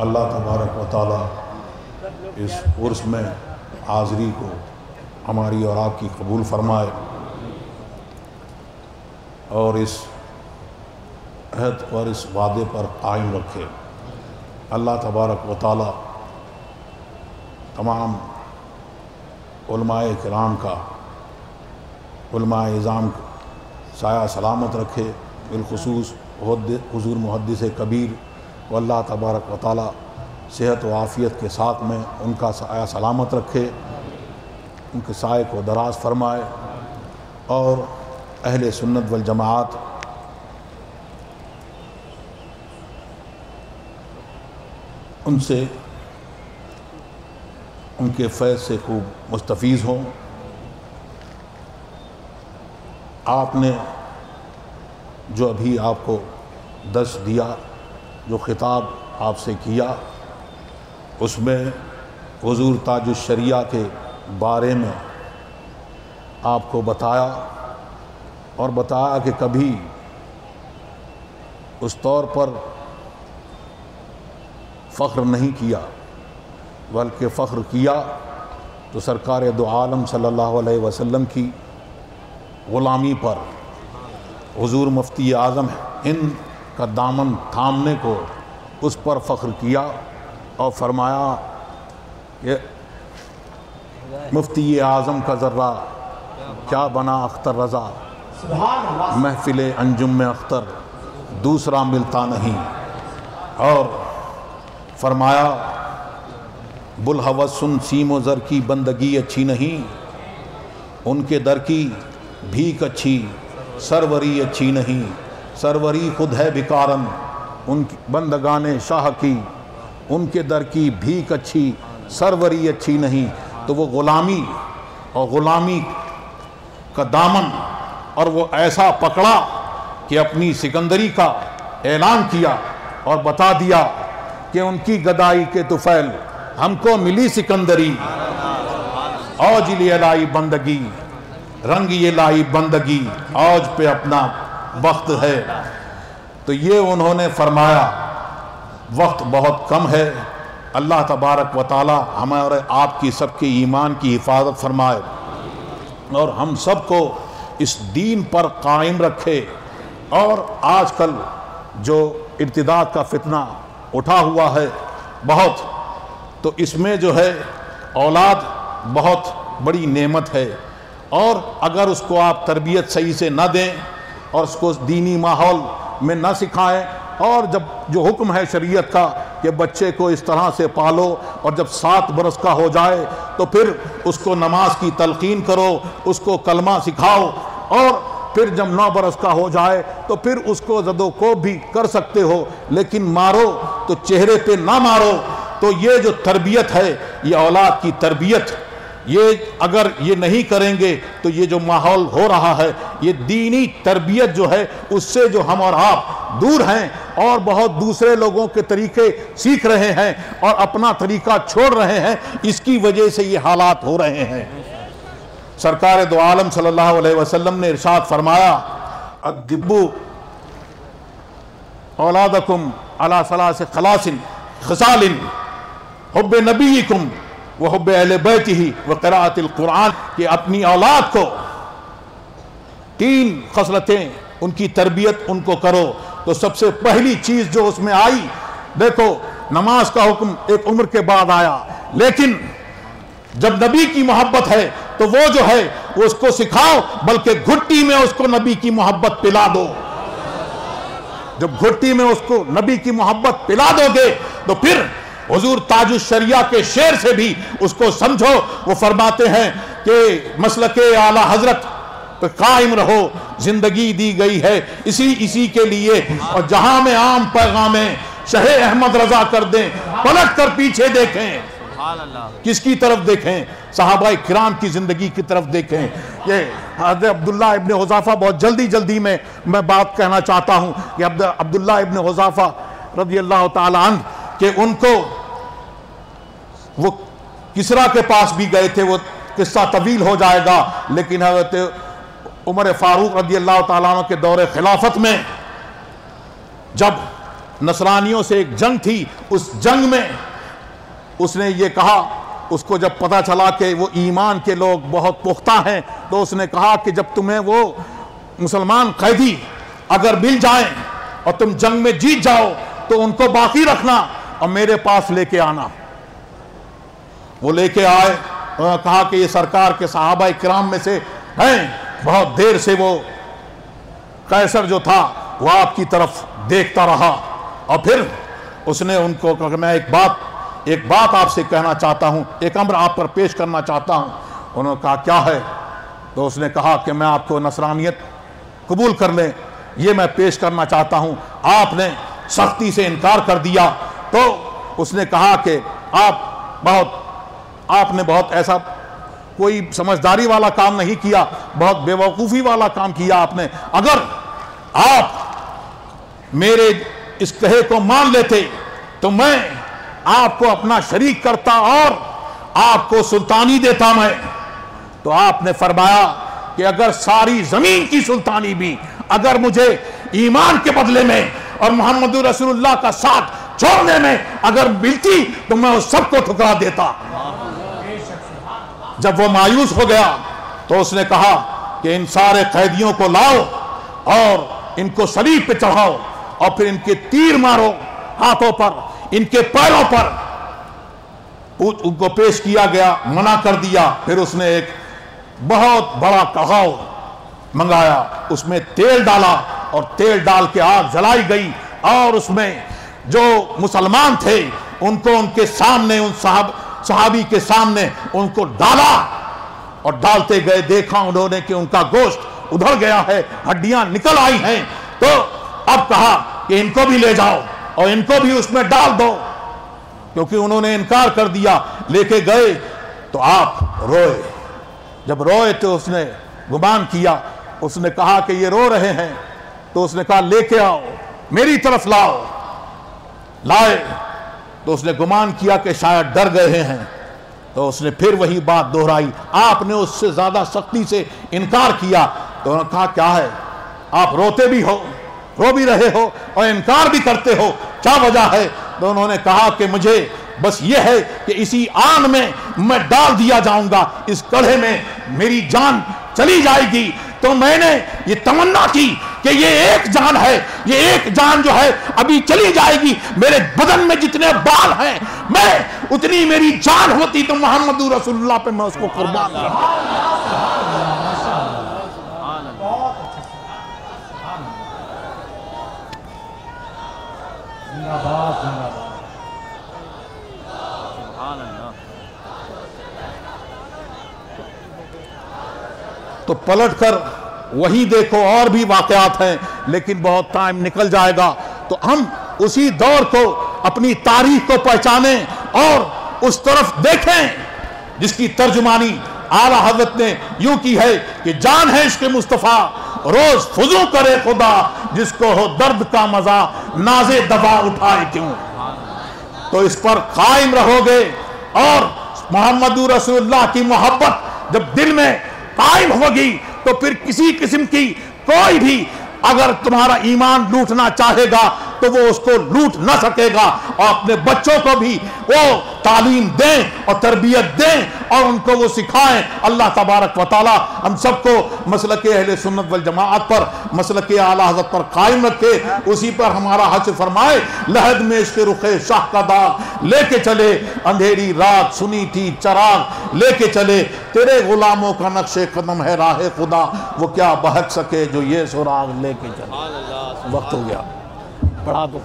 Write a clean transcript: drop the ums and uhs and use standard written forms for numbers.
اللہ تبارک و تعالی اس عرس میں حاضری کو ہماری اور آپ کی قبول فرمائے اور اس عہد اور اس وعدے پر قائم رکھے۔ اللہ تبارک و تعالی تمام علماء کرام کا، علماء اعظام کا سایہ سلامت رکھے، بالخصوص حضور محدث کبیر کو اللہ تبارک و تعالی صحت و عافیت کے ساتھ میں ان کا سایہ سلامت رکھے، ان کے سائے کو دراز فرمائے، اور اہل سنت والجماعت ان سے، ان کے فیض سے خوب مستفیض ہوں۔ آپ نے جو ابھی آپ کو درس دیا، جو خطاب آپ سے کیا، اس میں حضور تاج الشریعہ کے بارے میں آپ کو بتایا، اور بتایا کہ کبھی اس طور پر فخر نہیں کیا، بلکہ فخر کیا تو سرکار دو عالم صلی اللہ علیہ وسلم کی غلامی پر، حضور مفتی اعظم ہند کا دامن تھامنے کو، اس پر فخر کیا، اور فرمایا کہ مفتی اعظم کا ذرہ کیا بنا اختر رضا، محفل انجم میں اختر دوسرا ملتا نہیں، اور فرمایا بلحوث سن سیم و زر کی بندگی اچھی نہیں، ان کے در کی بھیک اچھی سروری اچھی نہیں، سروری خود ہے بکارن ان کی بندگان شاہ کی، ان کے در کی بھیک اچھی سروری اچھی نہیں۔ تو وہ غلامی اور غلامی کا دامن، اور وہ ایسا پکڑا کہ اپنی سکندری کا اعلان کیا اور بتا دیا کہ ان کی گدائی کے طفیل ہم کو ملی سکندری، اوج یہ لائی بندگی، رنگ یہ لائی بندگی، اوج پہ اپنا وقت ہے۔ تو یہ انہوں نے فرمایا وقت بہت کم ہے، اللہ تبارک و تعالی ہمارے آپ کی سب کے ایمان کی حفاظت فرمائے، اور ہم سب کو اس دین پر قائم رکھے۔ اور آج کل جو ارتداد کا فتنہ اٹھا ہوا ہے بہت، تو اس میں جو ہے اولاد بہت بڑی نعمت ہے، اور اگر اس کو آپ تربیت صحیح سے نہ دیں اور اس کو دینی ماحول میں نہ سکھائیں، اور جب جو حکم ہے شریعت کا کہ بچے کو اس طرح سے پالو، اور جب 7 برس کا ہو جائے تو پھر اس کو نماز کی تلقین کرو، اس کو کلمہ سکھاؤ، اور پھر جب 9 برس کا ہو جائے تو پھر اس کو زد و کوب بھی کر سکتے ہو، لیکن مارو تو چہرے پہ نہ مارو۔ تو یہ جو تربیت ہے، یہ اولاد کی تربیت، یہ اگر یہ نہیں کریں گے تو یہ جو ماحول ہو رہا ہے، یہ دینی تربیت جو ہے اس سے جو ہم اور آپ دور ہیں، اور بہت دوسرے لوگوں کے طریقے سیکھ رہے ہیں اور اپنا طریقہ چھوڑ رہے ہیں، اس کی وجہ سے یہ حالات ہو رہے ہیں۔ سرکار دو عالم صلی اللہ علیہ وسلم نے ارشاد فرمایا ادبوا اولادکم علی ثلاث خصال حب نبیکم وحب اہل بیتہ وقراءۃ القرآن، کہ اپنی اولاد کو 3 خصلتیں ان کی تربیت ان کو کرو۔ تو سب سے پہلی چیز جو اس میں آئی، دیکھو نماز کا حکم ایک عمر کے بعد آیا، لیکن جب نبی کی محبت ہے تو وہ جو ہے وہ اس کو سکھاؤ، بلکہ گھٹی میں اس کو نبی کی محبت پلا دو۔ جب گھٹی میں اس کو نبی کی محبت پلا دو گے تو پھر حضور تاج الشریعہ کے شعر سے بھی اس کو سمجھو۔ وہ فرماتے ہیں کہ مسلک اعلیٰ حضرت پہ قائم رہو، زندگی دی گئی ہے اسی کے لیے، اور جہاں میں عام پیغام شہ احمد رضا کر دیں، پلٹ کر پیچھے دیکھیں، کس کی طرف دیکھیں؟ صحابہ کرام کی زندگی کی طرف دیکھیں۔ یہ حضرت عبداللہ ابن حذافہ، بہت جلدی میں بات کہنا چاہتا ہوں کہ عبداللہ ابن حذافہ رضی اللہ تعالی عنہ، کہ ان کو وہ کسریٰ کے پاس بھی گئے تھے، وہ قصہ طویل ہو جائے گا، لیکن حضرت عمر فاروق رضی اللہ تعالیٰ عنہ کے دور خلافت میں جب नसरानियों से एक जंग थी, उस जंग में उसने ये कहा, उसको जब पता चला कि वो ईमान के लोग बहुत पुख्ता हैं, तो उसने कहा कि जब तुम्हें वो मुसलमान कैदी अगर मिल जाएं और तुम जंग में जीत जाओ तो उनको बाकी रखना और मेरे पास लेके आना। वो लेके आए, कहा कि ये सरकार के सहाबा इकराम में से हैं, बहुत देर से वो कैसर जो था वो आपकी तरफ देखता रहा। और फिर उसने उनको कहा, मैं एक बात आपसे कहना चाहता हूं, एक अम्र आप पर पेश करना चाहता हूं। उन्होंने कहा क्या है? तो उसने कहा कि मैं आपको नसरानियत कबूल कर लें, ये मैं पेश करना चाहता हूं। आपने सख्ती से इनकार कर दिया। तो उसने कहा कि आपने बहुत ऐसा कोई समझदारी वाला काम नहीं किया, बहुत बेवकूफ़ी वाला काम किया आपने। अगर आप मेरे इस कहे को मान लेते तो मैं आपको अपना शरीक करता और आपको सुल्तानी देता मैं। तो आपने फरमाया कि अगर सारी जमीन की सुल्तानी भी अगर मुझे ईमान के बदले में और मोहम्मद रसूलुल्लाह का साथ छोड़ने में अगर मिलती तो मैं उस सबको ठुकरा देता। जब वो मायूस हो गया तो उसने कहा कि इन सारे कैदियों को लाओ और इनको सलीब पे चढ़ाओ और फिर इनके तीर मारो हाथों पर, इनके पैरों पर। उनको पेश किया गया, मना कर दिया। फिर उसने एक बहुत बड़ा कहाव मंगाया, उसमें तेल डाला और तेल डाल के आग जलाई गई और उसमें जो मुसलमान थे उनको उनके सामने, उन सहाबी के सामने उनको डाला और डालते गए। देखा उन्होंने कि उनका गोश्त उधड़ गया है, हड्डियां निकल आई हैं। तो अब कहा कि इनको भी ले जाओ और इनको भी उसमें डाल दो, क्योंकि उन्होंने इनकार कर दिया। लेके गए तो आप रोए। जब रोए तो उसने गुमान किया, उसने कहा कि ये रो रहे हैं। तो उसने कहा लेके आओ, मेरी तरफ लाओ। लाए तो उसने गुमान किया कि शायद डर गए हैं। तो उसने फिर वही बात दोहराई। आपने उससे ज्यादा सख्ती से इनकार किया। तो उन्होंने कहा क्या है, आप रोते भी हो, रो भी रहे हो और इनकार भी करते हो, क्या वजह है? तो उन्होंने कहा कि मुझे बस ये है कि इसी आग में मैं डाल दिया जाऊंगा, इस कड़े में मेरी जान चली जाएगी। तो मैंने ये तमन्ना की कि ये एक जान है, ये एक जान जो है अभी चली जाएगी। मेरे बदन में जितने बाल हैं, मैं उतनी मेरी जान होती तो मोहम्मद रसूलुल्लाह पे मैं उसको कुर्बान करता। तो पलटकर वही देखो, और भी वाकयात हैं, लेकिन बहुत टाइम निकल जाएगा। तो हम उसी दौर को, अपनी तारीख को पहचाने और उस तरफ देखें जिसकी तर्जुमानी आला हज़रत ने यूं की है कि जान है इश्क़ मुस्तफ़ा, रोज फुजू करे खुदा, जिसको हो दर्द का मजा नाज़े दवा उठाए क्यों। तो इस पर कायम रहोगे और मोहम्मद रसूलुल्लाह की मोहब्बत जब दिल में कायम होगी तो फिर किसी किस्म की कोई भी अगर तुम्हारा ईमान लूटना चाहेगा तो वो उसको लूट ना सकेगा। और अपने बच्चों को भी वो तालीम दें और तरबियत दें और उनको वो सिखाएं। अल्लाह तबारक व तआला हम सबको मसलक अहले सुन्नत वल जमाअत पर, मसलक आला हज़रत पर कायम रखे, उसी पर हमारा हश्र फरमाए। लहद में इश्क़ रुख़े शाह का दाग लेके चले, अंधेरी रात सुनी थी चराग लेके चले, तेरे गुलामों का नक्शे कदम है राह खुदा, वो क्या बहक सके जो ये सुराग लेके चले। वक्त हो गया, पढ़ा दो।